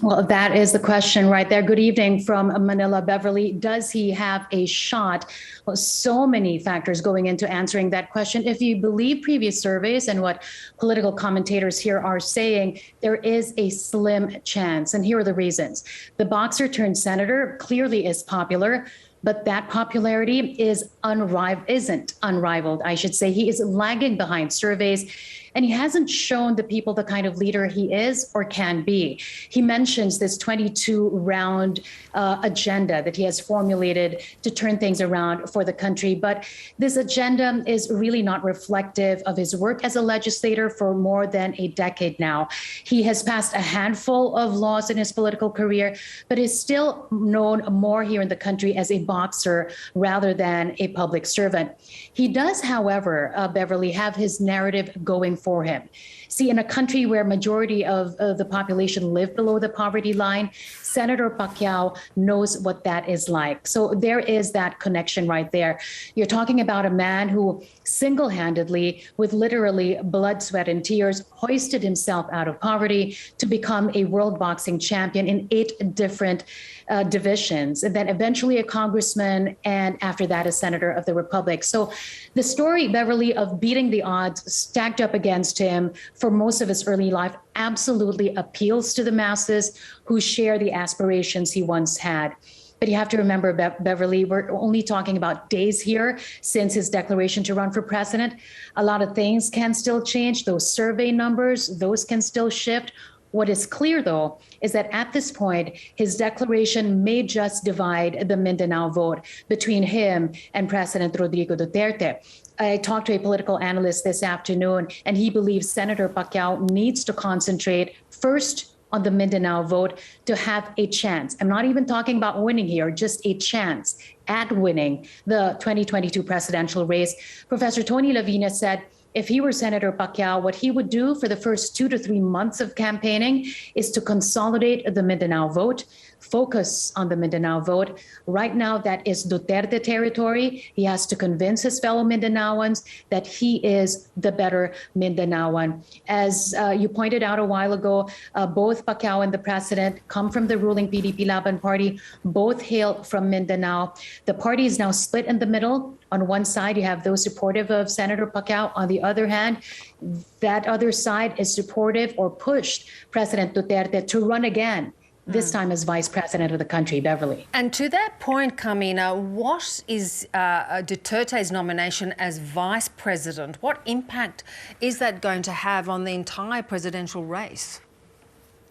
Well, that is the question right there. Good evening from Manila, Beverly. Does he have a shot? Well, so many factors going into answering that question. If you believe previous surveys and what political commentators here are saying, there is a slim chance. And here are the reasons. The boxer turned senator clearly is popular, but that popularity isn't unrivaled, I should say. He is lagging behind surveys, and he hasn't shown the people the kind of leader he is or can be. He mentions this 22 round agenda that he has formulated to turn things around for the country. But this agenda is really not reflective of his work as a legislator for more than a decade now. He has passed a handful of laws in his political career, but is still known more here in the country as a boxer rather than a public servant. He does, however, Beverly, have his narrative going for him. See, in a country where majority of the population live below the poverty line, Senator Pacquiao knows what that is like. So there is that connection right there. You're talking about a man who single-handedly, with literally blood, sweat, and tears, hoisted himself out of poverty to become a world boxing champion in 8 different divisions, and then eventually a congressman, and after that, a senator of the Republic. So the story, Beverly, of beating the odds stacked up against him for most of his early life absolutely appeals to the masses who share the aspirations he once had. But you have to remember, Beverly, we're only talking about days here since his declaration to run for president. A lot of things can still change. Those survey numbers, those can still shift. What is clear, though, is that at this point, his declaration may just divide the Mindanao vote between him and President Rodrigo Duterte. I talked to a political analyst this afternoon, and he believes Senator Pacquiao needs to concentrate first on the Mindanao vote to have a chance. I'm not even talking about winning here, just a chance at winning the 2022 presidential race. Professor Tony Lavina said, if he were Senator Pacquiao, what he would do for the first 2 to 3 months of campaigning is to consolidate the Mindanao vote, focus on the Mindanao vote. Right now, that is Duterte territory. He has to convince his fellow Mindanaoans that he is the better Mindanaoan. As you pointed out a while ago, both Pacquiao and the president come from the ruling PDP Laban party. Both hail from Mindanao. The party is now split in the middle. On one side, you have those supportive of Senator Pacquiao. On the other hand, that other side is supportive or pushed President Duterte to run again, this time as vice president of the country, Beverly. And to that point, Karmina, what is Duterte's nomination as vice president? What impact is that going to have on the entire presidential race?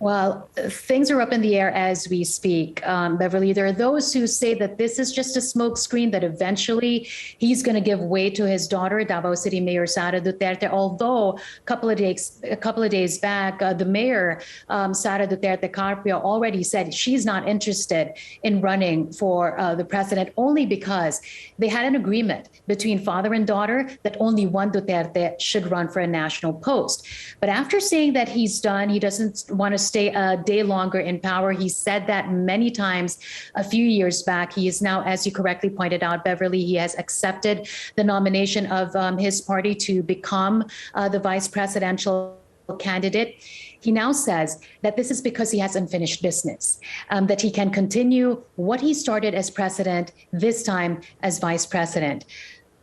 Well, things are up in the air as we speak, Beverly. There are those who say that this is just a smokescreen, that eventually he's going to give way to his daughter, Davao City Mayor Sara Duterte. Although a couple of days back, the mayor, Sara Duterte Carpio, already said she's not interested in running for the president, only because they had an agreement between father and daughter that only one Duterte should run for a national post. But after saying that he's done, he doesn't want to stay a day longer in power. He said that many times a few years back. He is now, as you correctly pointed out, Beverly, he has accepted the nomination of his party to become the vice presidential candidate. He now says that this is because he has unfinished business, that he can continue what he started as president, this time as vice president.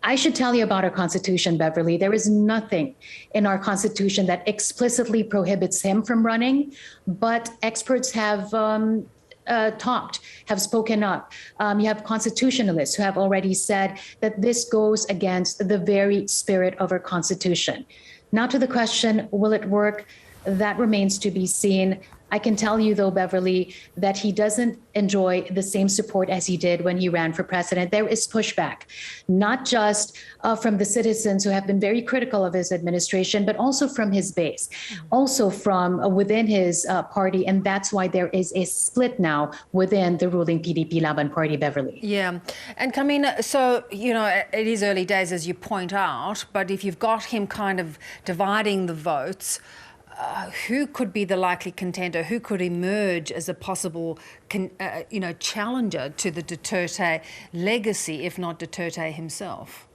I should tell you about our Constitution, Beverly. There is nothing in our Constitution that explicitly prohibits him from running, but experts have have spoken up. You have constitutionalists who have already said that this goes against the very spirit of our Constitution. Now to the question, will it work? That remains to be seen. I can tell you, though, Beverly, that he doesn't enjoy the same support as he did when he ran for president. There is pushback, not just from the citizens who have been very critical of his administration, but also from his base, also from within his party. And that's why there is a split now within the ruling PDP Laban party, Beverly. Yeah. And Karmina, so, you know, it is early days, as you point out, but if you've got him kind of dividing the votes, who could be the likely contender? Who could emerge as a possible, challenger to the Duterte legacy, if not Duterte himself?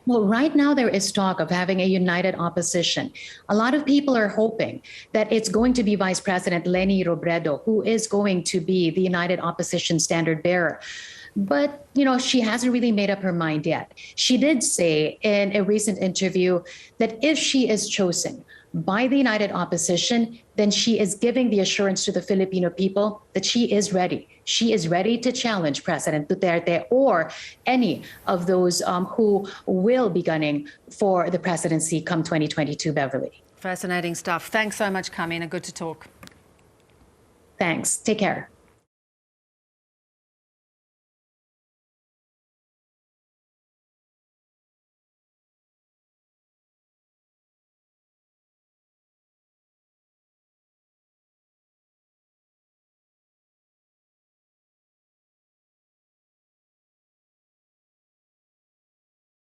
Well, right now there is talk of having a united opposition. A lot of people are hoping that it's going to be Vice President Leni Robredo who is going to be the united opposition standard bearer. But, she hasn't really made up her mind yet. She did say in a recent interview that if she is chosen by the united opposition, then she is giving the assurance to the Filipino people that she is ready. She is ready to challenge President Duterte or any of those who will be gunning for the presidency come 2022, Beverly. Fascinating stuff. Thanks so much, Karmina. Good to talk. Thanks. Take care.